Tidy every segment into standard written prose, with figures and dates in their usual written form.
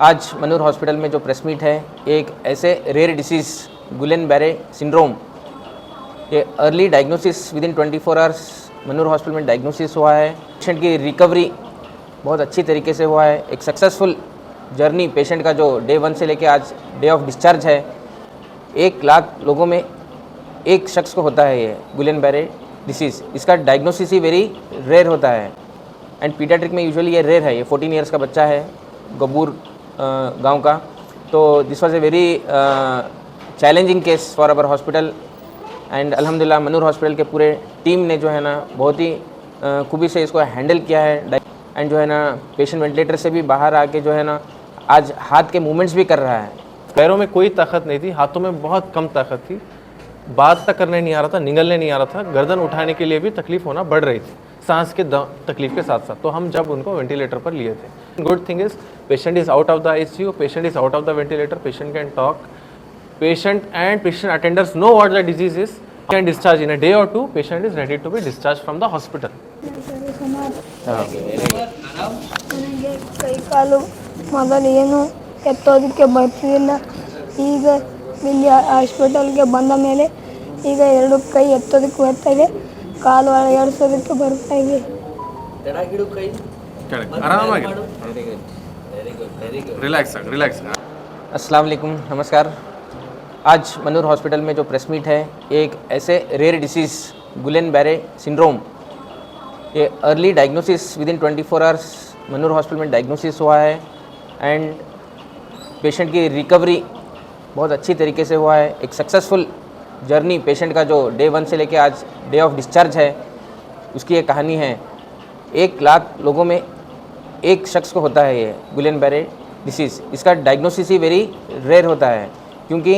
आज मनूर हॉस्पिटल में जो प्रेस मीट है, एक ऐसे रेयर डिसीज़ गुलेन-बैरे सिंड्रोम, ये early diagnosis with in 24 hours Manur hospital में डायग्नोसिस हुआ है। पेशेंट की रिकवरी बहुत अच्छी तरीके से हुआ है। एक सक्सेसफुल जर्नी पेशेंट का जो डे 1 से लेके आज डे ऑफ डिस्चार्ज है। 1 लाख लोगों में एक शख्स को होता है ये गुलेन-बैरे डिसीज़। इसका डायग्नोसिस ही वेरी रेयर होता है एंड पीडियाट्रिक में यूजुअली ये रेयर है। ये 14 ईयर्स का बच्चा है, गबूर गांव का। तो this was a very challenging case for our hospital and अल्हम्दुलिल्लाह मनूर हॉस्पिटल के पूरे टीम ने जो है ना बहुत ही खूबी से इसको हैंडल किया है एंड जो है ना पेशेंट वेंटिलेटर से भी बाहर आके जो है ना आज हाथ के मूवमेंट्स भी कर रहा है। पैरों में कोई ताकत नहीं थी, हाथों में बहुत कम ताकत थी, बात तक करने नहीं आ रहा था, निगलने नहीं आ रहा था, गर्दन उठाने के लिए भी तकलीफ होना बढ़ रही थी सांस के तकलीफ के साथ साथ। तो हम जब उनको वेंटिलेटर पर लिए थे, good thing is patient is out of the ICU, patient is out of the ventilator, patient can talk, patient and patient attenders know what the disease is, can discharge in a day और 2, patient is ready to be discharge from the hospital. ನನಗೆ ಕೈ ಕಾಲು ಮೊದಲು ಏನು ಎತ್ತೋದಕ್ಕೆ ಬರ್ತಿರಲಿಲ್ಲ. ಈಗ ಇಲ್ಲಿ ಹಾಸ್ಪಿಟಲ್ಗೆ ಬಂದ ಮೇಲೆ ಈಗ 2 ಕೈ ಎತ್ತೋದಕ್ಕೆ ಬರ್ತಾ ಇದೆ, ಕಾಲು ಅಲುಗಾಡಿಸೋದಕ್ಕೆ ಬರ್ತಾ ಇದೆ. अस्सलाम वालेकुम, नमस्कार। आज मनूर हॉस्पिटल में जो प्रेस मीट है, एक ऐसे रेयर डिसीज़ गुलेन-बैरे सिंड्रोम, ये early diagnosis with in 24 hours Manur hospital में डायग्नोसिस हुआ है एंड पेशेंट की रिकवरी बहुत अच्छी तरीके से हुआ है। एक सक्सेसफुल जर्नी पेशेंट का जो डे 1 से लेके आज डे ऑफ डिस्चार्ज है, उसकी ये कहानी है। 1 लाख लोगों में एक शख्स को होता है ये गुलेन-बैरे डिसीज़। इसका डायग्नोसिस ही वेरी रेयर होता है, क्योंकि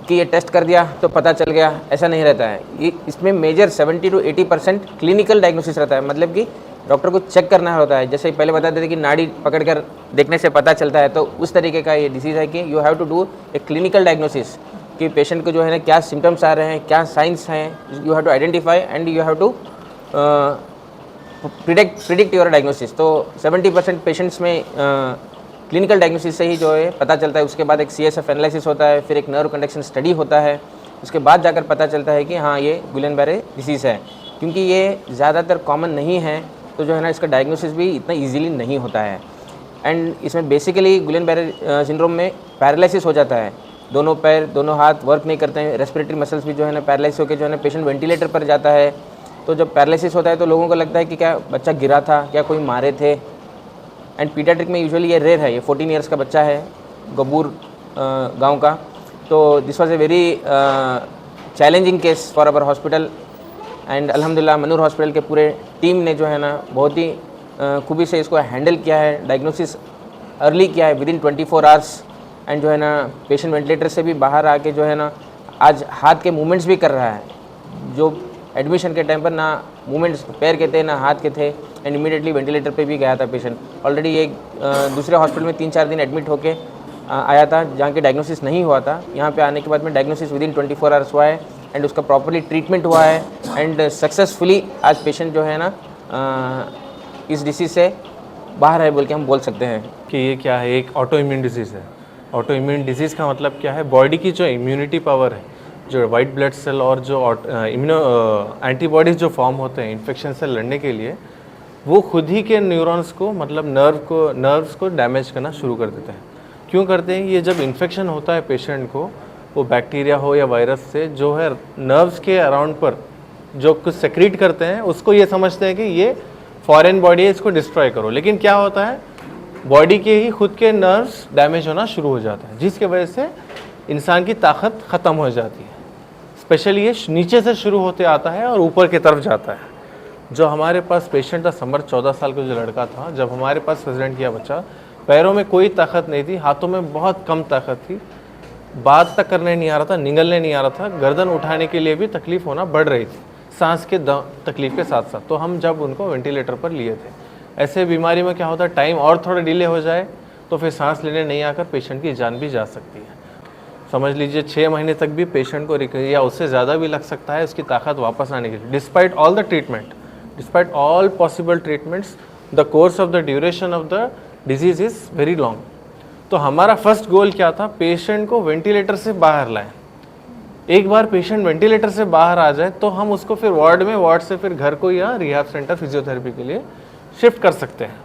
ये टेस्ट कर दिया तो पता चल गया, ऐसा नहीं रहता है। ये इसमें मेजर 70 to 80% क्लिनिकल डायग्नोसिस रहता है, मतलब कि डॉक्टर को चेक करना होता है। जैसे पहले बताते थे कि नाड़ी पकड़कर देखने से पता चलता है, तो उस तरीके का ये डिसीज़ है कि you have to do a clinical diagnosis, कि पेशेंट को जो है ना क्या सिम्टम्स आ रहे हैं, क्या साइंस हैं, you have to identify and you have to predict your diagnosis. तो 70% पेशेंट्स में क्लिनिकल डायग्नोसिस से ही जो है पता चलता है। उसके बाद एक CSF एनालिसिस होता है, फिर एक नर्व कंडक्शन स्टडी होता है, उसके बाद जाकर पता चलता है कि हाँ ये गुलेन-बैरे डिसीज़ है। क्योंकि ये ज़्यादातर कॉमन नहीं है, तो जो है ना इसका डायग्नोसिस भी इतना ईजीली नहीं होता है। एंड इसमें बेसिकली गुलेन-बैरे सिंड्रोम में पैरालिसिस हो जाता है, दोनों पैर दोनों हाथ वर्क नहीं करते हैं, रेस्पिरेटरी मसल्स भी जो है ना पैरालाइज होकर जो है ना पेशेंट वेंटिलेटर पर जाता है। तो जब पैरालिसिस होता है तो लोगों को लगता है कि क्या बच्चा गिरा था, क्या कोई मारे थे। एंड पीडियाट्रिक में यूजुअली ये रेयर है। ये 14 ईयर्स का बच्चा है, गबूर गांव का। तो this was a very challenging case for our hospital and अल्हम्दुलिल्लाह मनूर हॉस्पिटल के पूरे टीम ने जो है ना बहुत ही खूबी से इसको हैंडल किया है, डायग्नोसिस अर्ली किया है विद इन 24 आवर्स एंड जो है ना पेशेंट वेंटिलेटर से भी बाहर आके जो है ना आज हाथ के मूवमेंट्स भी कर रहा है। जो एडमिशन के टाइम पर ना मूवमेंट्स पैर के थे ना हाथ के थे एंड इमीडिएटली वेंटिलेटर पे भी गया था पेशेंट। ऑलरेडी एक दूसरे हॉस्पिटल में 3-4 दिन एडमिट होके आया था, जहाँ के डायग्नोसिस नहीं हुआ था। यहाँ पे आने के बाद में डायग्नोसिस विद इन 24 आवर्स हुआ है एंड उसका प्रॉपर्ली ट्रीटमेंट हुआ है एंड सक्सेसफुली आज पेशेंट जो है ना इस डिसीज़ से बाहर है बोल के हम बोल सकते हैं। कि ये क्या है, एक ऑटो इम्यून डिजीज़ है। ऑटो इम्यून डिजीज़ का मतलब क्या है, बॉडी की जो इम्यूनिटी पावर है, जो वाइट ब्लड सेल और जो एंटीबॉडीज़ जो फॉर्म होते हैं इन्फेक्शन से लड़ने के लिए, वो खुद ही के न्यूरॉन्स को मतलब नर्व्स को डैमेज करना शुरू कर देते हैं। क्यों करते हैं? ये जब इन्फेक्शन होता है पेशेंट को, वो बैक्टीरिया हो या वायरस से, जो है नर्व्स के अराउंड पर जो कुछ सेक्रीट करते हैं, उसको ये समझते हैं कि ये फॉरेन बॉडी है, इसको डिस्ट्रॉय करो। लेकिन क्या होता है, बॉडी के ही खुद के नर्व्स डैमेज होना शुरू हो जाता है, जिसकी वजह से इंसान की ताकत ख़त्म हो जाती है। स्पेशली ये नीचे से शुरू होते आता है और ऊपर की तरफ जाता है। जो हमारे पास पेशेंट था, समर 14 साल का जो लड़का था, जब हमारे पास प्रेजेंट किया बच्चा, पैरों में कोई ताकत नहीं थी, हाथों में बहुत कम ताकत थी, बात तक करने नहीं आ रहा था, निगलने नहीं आ रहा था, गर्दन उठाने के लिए भी तकलीफ होना बढ़ रही थी सांस के तकलीफ के साथ साथ। तो हम जब उनको वेंटिलेटर पर लिए थे। ऐसे बीमारी में क्या होता है, टाइम और थोड़ा डिले हो जाए तो फिर सांस लेने नहीं आकर पेशेंट की जान भी जा सकती है। समझ लीजिए 6 महीने तक भी पेशेंट को रिकवरी या उससे ज़्यादा भी लग सकता है उसकी ताकत वापस आने के लिए। Despite all the treatment, despite all possible treatments, the course of the duration of the disease is very long. तो हमारा फर्स्ट गोल क्या था, पेशेंट को वेंटिलेटर से बाहर लाएं। एक बार पेशेंट वेंटिलेटर से बाहर आ जाए तो हम उसको फिर वार्ड से फिर घर को या रिहैब सेंटर फिजियोथेरेपी के लिए शिफ्ट कर सकते हैं।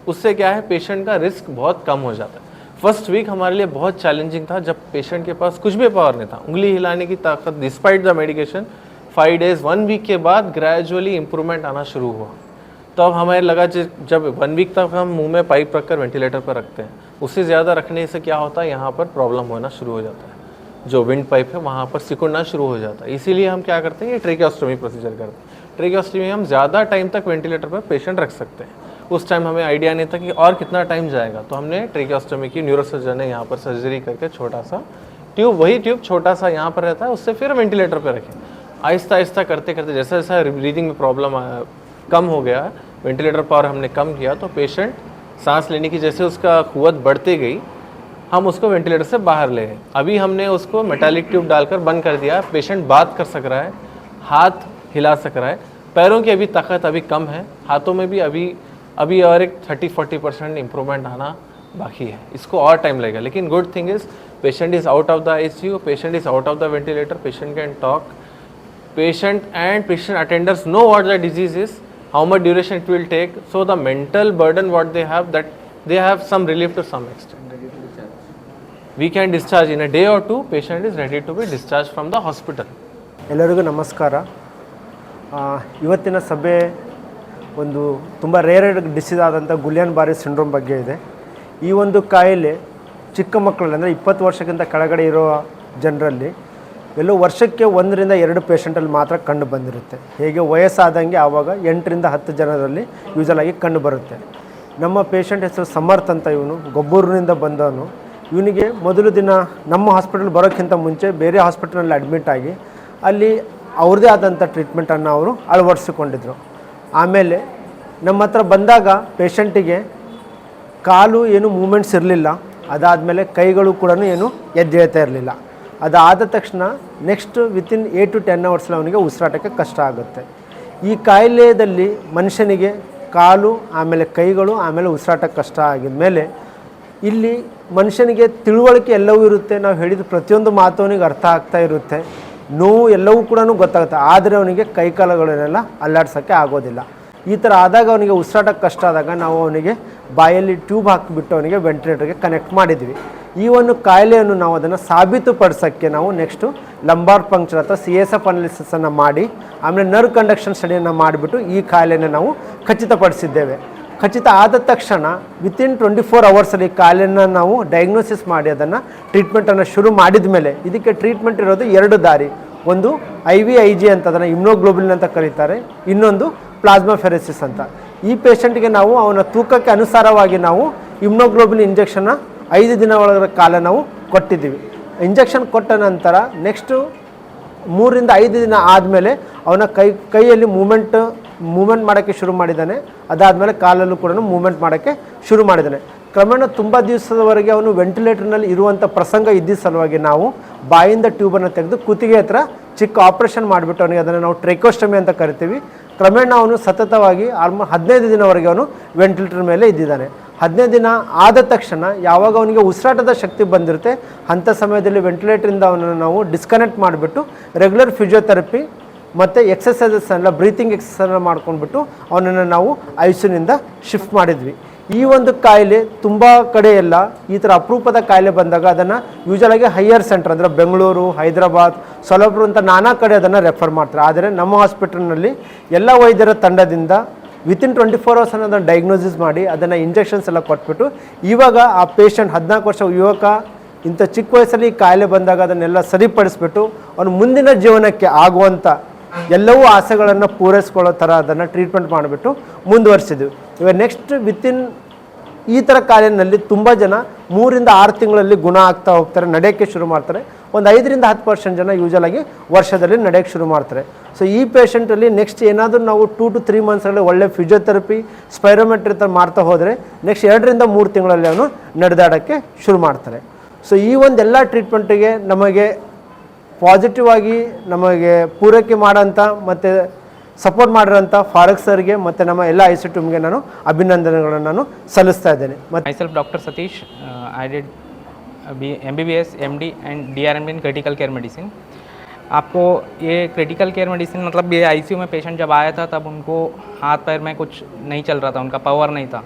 उससे क्या है, पेशेंट का रिस्क बहुत कम हो जाता है। फर्स्ट वीक हमारे लिए बहुत चैलेंजिंग था, जब पेशेंट के पास कुछ भी पावर नहीं था, उंगली हिलाने की ताकत, despite the medication. 5 days 1 week के बाद ग्रेजुअली इंप्रूवमेंट आना शुरू हुआ। तो अब हमें लगा जब 1 वीक तक हम मुंह में पाइप रखकर वेंटिलेटर पर रखते हैं, उससे ज़्यादा रखने से क्या होता है, यहाँ पर प्रॉब्लम होना शुरू हो जाता है। जो विंड पाइप है वहाँ पर सिकुड़ना शुरू हो जाता है। इसीलिए हम क्या करते हैं, ये ट्रेकियोस्टोमी प्रोसीजर करते हैं। ट्रेकियोस्टोमी हम ज़्यादा टाइम तक वेंटिलेटर पर पेशेंट रख सकते हैं। उस टाइम हमें आइडिया नहीं था कि और कितना टाइम जाएगा, तो हमने ट्रेकियोस्टोमी की न्यूरोसर्जन ने यहाँ पर सर्जरी करके छोटा सा ट्यूब, वही ट्यूब छोटा सा यहाँ पर रहता है, उससे फिर वेंटिलेटर पर रखें। आहिस्ता आहिस्ता करते करते जैसा जैसा ब्रीदिंग में प्रॉब्लम कम हो गया, वेंटिलेटर पावर हमने कम किया, तो पेशेंट सांस लेने की जैसे उसका कुव्वत बढ़ती गई, हम उसको वेंटिलेटर से बाहर ले गए। अभी हमने उसको मेटालिक ट्यूब डालकर बंद कर दिया। पेशेंट बात कर सक रहा है, हाथ हिला सक रहा है, पैरों की अभी ताकत अभी कम है, हाथों में भी अभी और एक 30-40% इंप्रूवमेंट आना बाकी है। इसको और टाइम लगेगा, लेकिन good thing is patient is out of the ICU, patient is out of the ventilator, patient can talk, patient and patient attenders know what the disease is, how much duration it will take, so the mental burden what they have, that they have some relief to some extent. We can discharge in a day or two. Patient is ready to be discharged from the hospital. ಎಲ್ಲರಿಗೂ ನಮಸ್ಕಾರ. ಇವತ್ತಿನ ಸಭೆ ಒಂದು ತುಂಬ rare disease ಆದಂಥ ಗುಲಿಯನ್ ಬಾರಿ syndrome ಬಗ್ಗೆ ಇದೆ. ಈ ಒಂದು ಕಾಯಿಲೆ ಚಿಕ್ಕ ಮಕ್ಕಳಲ್ಲಿ ಅಂದರೆ 20 ವರ್ಷಕ್ಕಿಂತ ಕೆಳಗಡೆ ಇರೋ ಜನರಲ್ಲಿ ಎಲ್ಲೋ ವರ್ಷಕ್ಕೆ 1 ರಿಂದ 2 ಪೇಷಂಟಲ್ಲಿ ಮಾತ್ರ ಕಂಡು ಬಂದಿರುತ್ತೆ. ಹೇಗೆ ವಯಸ್ಸಾದಂಗೆ ಆವಾಗ 8 ರಿಂದ 10 ಜನರಲ್ಲಿ ಯೂಸಲಾಗಿ ಕಂಡು ಬರುತ್ತೆ. ನಮ್ಮ ಪೇಷಂಟ್ ಹೆಸರು ಸಮರ್ಥ್ ಅಂತ, ಇವನು ಗೊಬ್ಬೂರಿನಿಂದ ಬಂದವನು. ಇವನಿಗೆ ಮೊದಲು ದಿನ ನಮ್ಮ ಹಾಸ್ಪಿಟಲ್ ಬರೋಕ್ಕಿಂತ ಮುಂಚೆ ಬೇರೆ ಹಾಸ್ಪಿಟಲ್ನಲ್ಲಿ ಅಡ್ಮಿಟ್ ಆಗಿ ಅಲ್ಲಿ ಅವ್ರದ್ದೇ ಆದಂಥ ಟ್ರೀಟ್ಮೆಂಟನ್ನು ಅವರು ಅಳವಡಿಸಿಕೊಂಡಿದ್ರು. ಆಮೇಲೆ ನಮ್ಮ ಹತ್ರ ಬಂದಾಗ ಪೇಷಂಟಿಗೆ ಕಾಲು ಏನು ಮೂಮೆಂಟ್ಸ್ ಇರಲಿಲ್ಲ, ಅದಾದಮೇಲೆ ಕೈಗಳು ಕೂಡ ಏನು ಎದ್ದೇಳ್ತಾ ಇರಲಿಲ್ಲ. ಅದಾದ ತಕ್ಷಣ ನೆಕ್ಸ್ಟ್ ವಿತಿನ್ 8 to 10 ಅವರ್ಸಲ್ಲಿ ಅವನಿಗೆ ಉಸಿರಾಟಕ್ಕೆ ಕಷ್ಟ ಆಗುತ್ತೆ. ಈ ಕಾಯಿಲೆಯಲ್ಲಿ ಮನುಷ್ಯನಿಗೆ ಕಾಲು ಆಮೇಲೆ ಕೈಗಳು ಆಮೇಲೆ ಉಸಿರಾಟಕ್ಕೆ ಕಷ್ಟ ಆಗಿದ ಮೇಲೆ ಇಲ್ಲಿ ಮನುಷ್ಯನಿಗೆ ತಿಳುವಳಿಕೆ ಎಲ್ಲವೂ ಇರುತ್ತೆ, ನಾವು ಹೇಳಿದ ಪ್ರತಿಯೊಂದು ಮಾತು ಅವನಿಗೆ ಅರ್ಥ ಆಗ್ತಾ ಇರುತ್ತೆ, ನೋವು ಎಲ್ಲವೂ ಕೂಡ ಗೊತ್ತಾಗುತ್ತೆ, ಆದರೆ ಅವನಿಗೆ ಕೈಕಾಲುಗಳನ್ನೆಲ್ಲ ಅಲ್ಲಾಡ್ಸೋಕ್ಕೆ ಆಗೋದಿಲ್ಲ. ಈ ಥರ ಆದಾಗ ಅವನಿಗೆ ಉಸಿರಾಟಕ್ಕೆ ಕಷ್ಟ ಆದಾಗ ನಾವು ಅವನಿಗೆ ಬಾಯಲ್ಲಿ ಟ್ಯೂಬ್ ಹಾಕಿಬಿಟ್ಟು ಅವನಿಗೆ ವೆಂಟಿಲೇಟರ್ಗೆ ಕನೆಕ್ಟ್ ಮಾಡಿದ್ವಿ. ಈ ಒಂದು ಕಾಯಿಲೆಯನ್ನು ನಾವು ಅದನ್ನು ಸಾಬೀತುಪಡಿಸೋಕ್ಕೆ ನಾವು ನೆಕ್ಸ್ಟು ಲಂಬಾರ್ ಪಂಕ್ಚರ್ ಅಥವಾ CSF ಅನಾಲಿಸಿಸನ್ನು ಮಾಡಿ ಆಮೇಲೆ ನರ್ವ್ ಕಂಡಕ್ಷನ್ ಸ್ಟಡಿಯನ್ನು ಮಾಡಿಬಿಟ್ಟು ಈ ಕಾಯಿಲೆಯನ್ನು ನಾವು ಖಚಿತಪಡಿಸಿದ್ದೇವೆ. ಖಚಿತ ಆದ ತಕ್ಷಣ ವಿತಿನ್ 24 ಅವರ್ಸಲ್ಲಿ ಕಾಯಿಲೆಯನ್ನು ನಾವು ಡಯಾಗ್ನೋಸಿಸ್ ಮಾಡಿ ಅದನ್ನು ಟ್ರೀಟ್ಮೆಂಟನ್ನು ಶುರು ಮಾಡಿದ ಮೇಲೆ ಇದಕ್ಕೆ ಟ್ರೀಟ್ಮೆಂಟ್ ಇರೋದು 2 ದಾರಿ. ಒಂದು IVIG ಅಂತ, ಅದನ್ನು ಇಮ್ಯುನೋಗ್ಲೋಬುಲಿನ್ ಅಂತ ಕರೀತಾರೆ, ಇನ್ನೊಂದು ಪ್ಲಾಸ್ಮಾಫೆರೆಸಿಸ್ ಅಂತ. ಈ ಪೇಷಂಟ್ಗೆ ನಾವು ಅವನ ತೂಕಕ್ಕೆ ಅನುಸಾರವಾಗಿ ನಾವು ಇಮ್ಯುನೋಗ್ಲೋಬುಲಿನ್ ಇಂಜೆಕ್ಷನ್ನ 5 ದಿನ ಒಳಗಡೆ ಕಾಲ ನಾವು ಕೊಟ್ಟಿದ್ದೀವಿ. ಇಂಜೆಕ್ಷನ್ ಕೊಟ್ಟ ನಂತರ ನೆಕ್ಸ್ಟು 3 ರಿಂದ 5 ದಿನ ಆದಮೇಲೆ ಅವನ ಕೈಯಲ್ಲಿ ಮೂಮೆಂಟ್ ಮಾಡೋಕ್ಕೆ ಶುರು ಮಾಡಿದ್ದಾನೆ. ಅದಾದಮೇಲೆ ಕಾಲಲ್ಲೂ ಕೂಡ ಮೂಮೆಂಟ್ ಮಾಡೋಕ್ಕೆ ಶುರು ಮಾಡಿದ್ದಾನೆ. ಕ್ರಮೇಣ ತುಂಬ ದಿವಸದವರೆಗೆ ಅವನು ವೆಂಟಿಲೇಟರ್ನಲ್ಲಿ ಇರುವಂಥ ಪ್ರಸಂಗ ಇದ್ದ ಸಲುವಾಗಿ ನಾವು ಬಾಯಿಂದ ಟ್ಯೂಬನ್ನು ತೆಗೆದು ಕುತ್ತಿಗೆ ಹತ್ರ ಚಿಕ್ಕ ಆಪ್ರೇಷನ್ ಮಾಡಿಬಿಟ್ಟು ಅವನಿಗೆ ಅದನ್ನು ನಾವು ಟ್ರೆಕೋಸ್ಟಮಿ ಅಂತ ಕರಿತೀವಿ. ಕ್ರಮೇಣ ಅವನು ಸತತವಾಗಿ 15 ದಿನವರೆಗೆ ಅವನು ವೆಂಟಿಲೇಟರ್ ಮೇಲೆ ಇದ್ದಿದ್ದಾನೆ. 15 ದಿನ ಆದ ತಕ್ಷಣ ಯಾವಾಗ ಅವನಿಗೆ ಉಸಿರಾಟದ ಶಕ್ತಿ ಬಂದಿರುತ್ತೆ ಅಂಥ ಸಮಯದಲ್ಲಿ ವೆಂಟಿಲೇಟರಿಂದ ಅವನನ್ನು ನಾವು ಡಿಸ್ಕನೆಕ್ಟ್ ಮಾಡಿಬಿಟ್ಟು ರೆಗ್ಯುಲರ್ ಫಿಸಿಯೋಥೆರಪಿ ಮತ್ತು ಎಕ್ಸಸೈಸಸ್ ಎಲ್ಲ ಬ್ರೀತಿಂಗ್ ಎಕ್ಸಸೈಸನ್ನು ಮಾಡ್ಕೊಂಡ್ಬಿಟ್ಟು ಅವನನ್ನು ನಾವು ICUನಿಂದ ಶಿಫ್ಟ್ ಮಾಡಿದ್ವಿ. ಈ ಒಂದು ಕಾಯಿಲೆ ತುಂಬ ಕಡೆ ಎಲ್ಲ ಈ ಥರ ಅಪರೂಪದ ಕಾಯಿಲೆ ಬಂದಾಗ ಅದನ್ನು ಯೂಶಲಾಗಿ ಹೈಯರ್ ಸೆಂಟರ್ ಅಂದರೆ ಬೆಂಗಳೂರು, ಹೈದರಾಬಾದ್, ಸೊಲಪುರ ಅಂತ ನಾನಾ ಕಡೆ ಅದನ್ನು ರೆಫರ್ ಮಾಡ್ತಾರೆ. ಆದರೆ ನಮ್ಮ ಹಾಸ್ಪಿಟಲ್ನಲ್ಲಿ ಎಲ್ಲ ವೈದ್ಯರ ತಂಡದಿಂದ ವಿತಿನ್ 24 ಅವರ್ಸ್ ಅದನ್ನು ಡಯಾಗ್ನೋಸಿಸ್ ಮಾಡಿ ಅದನ್ನು ಇಂಜೆಕ್ಷನ್ಸ್ ಎಲ್ಲ ಕೊಟ್ಬಿಟ್ಟು ಇವಾಗ ಆ ಪೇಷಂಟ್ 14 ವರ್ಷ ಯುವಕ ಇಂಥ ಚಿಕ್ಕ ವಯಸ್ಸಲ್ಲಿ ಕಾಯಿಲೆ ಬಂದಾಗ ಅದನ್ನೆಲ್ಲ ಸರಿಪಡಿಸ್ಬಿಟ್ಟು ಅವನು ಮುಂದಿನ ಜೀವನಕ್ಕೆ ಆಗುವಂಥ ಎಲ್ಲವೂ ಆಸೆಗಳನ್ನು ಪೂರೈಸ್ಕೊಳ್ಳೋ ಥರ ಅದನ್ನು ಟ್ರೀಟ್ಮೆಂಟ್ ಮಾಡಿಬಿಟ್ಟು ಮುಂದುವರಿಸಿದ್ವಿ. ಇವಾಗ ನೆಕ್ಸ್ಟ್ ವಿತಿನ್ ಈ ಥರ ಕಾಯಿಲೆಯಲ್ಲಿ ತುಂಬ ಜನ 3 ರಿಂದ 6 ತಿಂಗಳಲ್ಲಿ ಗುಣ ಆಗ್ತಾ ಹೋಗ್ತಾರೆ, ನಡೆಯೋಕ್ಕೆ ಶುರು ಮಾಡ್ತಾರೆ. ಒಂದು 5 ರಿಂದ 10% ಜನ ಯೂಶಲಾಗಿ ವರ್ಷದಲ್ಲಿ ನಡೆಯೋಕ್ಕೆ ಶುರು ಮಾಡ್ತಾರೆ. ಸೊ ಈ ಪೇಷಂಟಲ್ಲಿ ನೆಕ್ಸ್ಟ್ ಏನಾದರೂ ನಾವು 2 to 3 ಮಂತ್ಸಲ್ಲಿ ಒಳ್ಳೆ ಫಿಸಿಯೋಥೆರಪಿ, ಸ್ಪೈರೋಮೆಟ್ರಿ ಥರ ಮಾಡ್ತಾ ಹೋದರೆ ನೆಕ್ಸ್ಟ್ 2 ರಿಂದ 3 ತಿಂಗಳಲ್ಲಿ ಅವನು ನಡೆದಾಡೋಕ್ಕೆ ಶುರು ಮಾಡ್ತಾರೆ. ಸೊ ಈ ಒಂದೆಲ್ಲ ಟ್ರೀಟ್ಮೆಂಟಿಗೆ ನಮಗೆ ಪಾಸಿಟಿವ್ ಆಗಿ ನಮಗೆ ಪೂರೈಕೆ ಮಾಡೋಂಥ ಮತ್ತು ಸಪೋರ್ಟ್ ಮಾಡಿರೋಂಥ ಫಾರೂಕ್ ಸರ್ಗೆ ಮತ್ತು ನಮ್ಮ ಎಲ್ಲ ಐ ಸಿ ಟೀಮ್ಗೆ ನಾನು ಅಭಿನಂದನೆಗಳನ್ನು ನಾನು ಸಲ್ಲಿಸ್ತಾ ಇದ್ದೇನೆ. ಮತ್ತು Myself Dr. Satish, I did MBBS, MD and DRMD in critical care medicine. आपको ये क्रिटिकल केयर मेडिसिन मतलब ये आईसीयू में पेशेंट जब आया था तब उनको हाथ पैर में कुछ नहीं चल रहा था, उनका पावर नहीं था.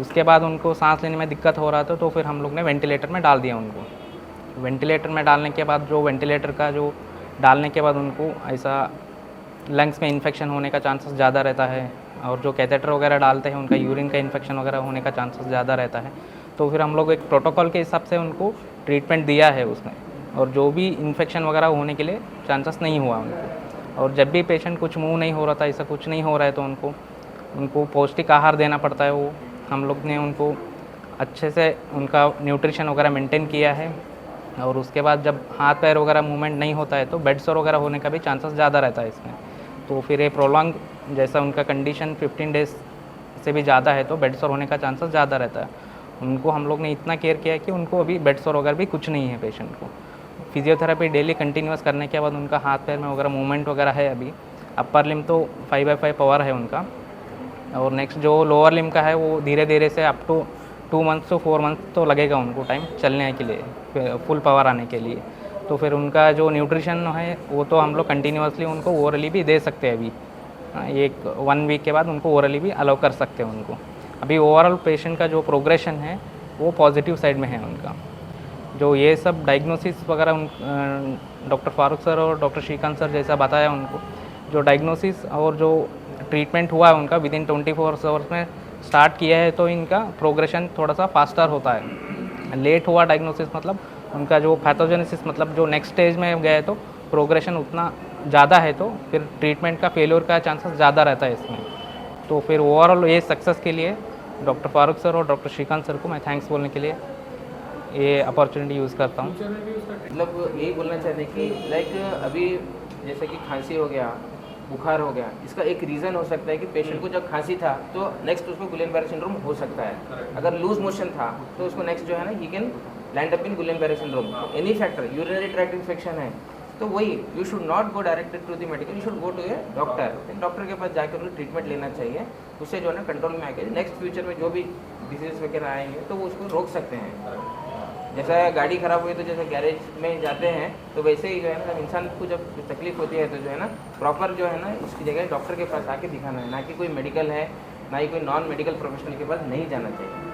उसके बाद उनको सांस लेने में दिक्कत हो रहा था तो फिर हम लोग ने वेंटिलेटर में डाल दिया उनको. वेंटिलेटर में डालने के बाद जो वेंटिलेटर का जो डालने के बाद उनको ऐसा लंग्स में इन्फेक्शन होने का चांसेस ज़्यादा रहता है और जो कैथेटर वगैरह डालते हैं उनका यूरिन का इन्फेक्शन वगैरह होने का चांसेस ज़्यादा रहता है. तो फिर हम लोग एक प्रोटोकॉल के हिसाब से उनको ट्रीटमेंट दिया है उसमें, और जो भी इन्फेक्शन वगैरह होने के लिए चांसेस नहीं हुआ उनको. और जब भी पेशेंट कुछ मुंह नहीं हो रहा था, ऐसा कुछ नहीं हो रहा है तो उनको पौष्टिक आहार देना पड़ता है. वो हम लोग ने उनको अच्छे से उनका न्यूट्रिशन वगैरह मेंटेन किया है. और उसके बाद जब हाथ पैर वगैरह मूवमेंट नहीं होता है तो बेड सोर वगैरह होने का भी चांसेस ज़्यादा रहता है इसमें. तो फिर ये प्रोलॉन्ग जैसा उनका कंडीशन 15 डेज से भी ज़्यादा है तो बेड सोर होने का चांसेस ज़्यादा रहता है. उनको हम लोग ने इतना केयर किया है कि उनको अभी बेड सोर वगैरह भी कुछ नहीं है पेशेंट को. फिजियोथेरेपी डेली कंटिन्यूस करने के बाद उनका हाथ पैर में वगैरह मूवमेंट वगैरह है. अभी अपर लिम तो 5/5 पावर है उनका, और नेक्स्ट जो लोअर लिम का है वो धीरे धीरे से up to 2 months to 4 months तो लगेगा उनको टाइम चलने के लिए, फुल पावर आने के लिए. तो फिर उनका जो न्यूट्रिशन है वो तो हम लोग कंटिन्यूसली उनको ओरली भी दे सकते हैं. अभी एक 1 वीक के बाद उनको ओरली भी अलाउ कर सकते हैं उनको. अभी ओवरऑल पेशेंट का जो प्रोग्रेशन है वो पॉजिटिव साइड में है उनका. जो ये सब डायग्नोसिस वगैरह डॉक्टर फारूक सर और डॉक्टर श्रीकांत सर जैसा बताया उनको, जो डायग्नोसिस और जो ट्रीटमेंट हुआ है उनका विदिन 24 आवर्स में स्टार्ट किया है तो इनका प्रोग्रेशन थोड़ा सा फास्टर होता है. लेट हुआ डायग्नोसिस मतलब उनका जो पैथोजेनेसिस मतलब जो नेक्स्ट स्टेज में गए तो प्रोग्रेशन उतना ज़्यादा है तो फिर ट्रीटमेंट का फेल्योर का चांसेस ज़्यादा रहता है इसमें. तो फिर ओवरऑल ये सक्सेस के लिए डॉक्टर फारूक सर और डॉक्टर श्रीकांत सर को मैं थैंक्स बोलने के लिए ये अपॉर्चुनिटी यूज़ करता हूँ. मतलब यही बोलना चाहते हैं कि लाइक अभी जैसे कि खांसी हो गया, बुखार हो गया, इसका एक रीज़न हो सकता है कि पेशेंट को जब खांसी था तो नेक्स्ट उसको गुलेन-बैरे सिंड्रोम हो सकता है. अगर लूज मोशन था तो उसको नेक्स्ट जो है ना ही can land up in Guillain-Barre syndrome. Any factor, urinary tract infection है तो वही you should not go directed to the medical, you should go to a doctor. Doctor के पास जाकर उन्हें ट्रीटमेंट लेना चाहिए. उससे जो है ना कंट्रोल में आके नेक्स्ट फ्यूचर में जो भी डिजीज़ वगैरह आएंगे तो वो उसको रोक सकते हैं. जैसा गाड़ी ख़राब हुई तो जैसे गैरेज में जाते हैं तो वैसे ही जो है ना इंसान को जब तकलीफ होती है तो जो है ना प्रॉपर जो है ना उसकी जगह डॉक्टर के पास आके दिखाना है, ना कि कोई मेडिकल है ना ही कोई नॉन मेडिकल प्रोफेशनल के पास नहीं जाना चाहिए.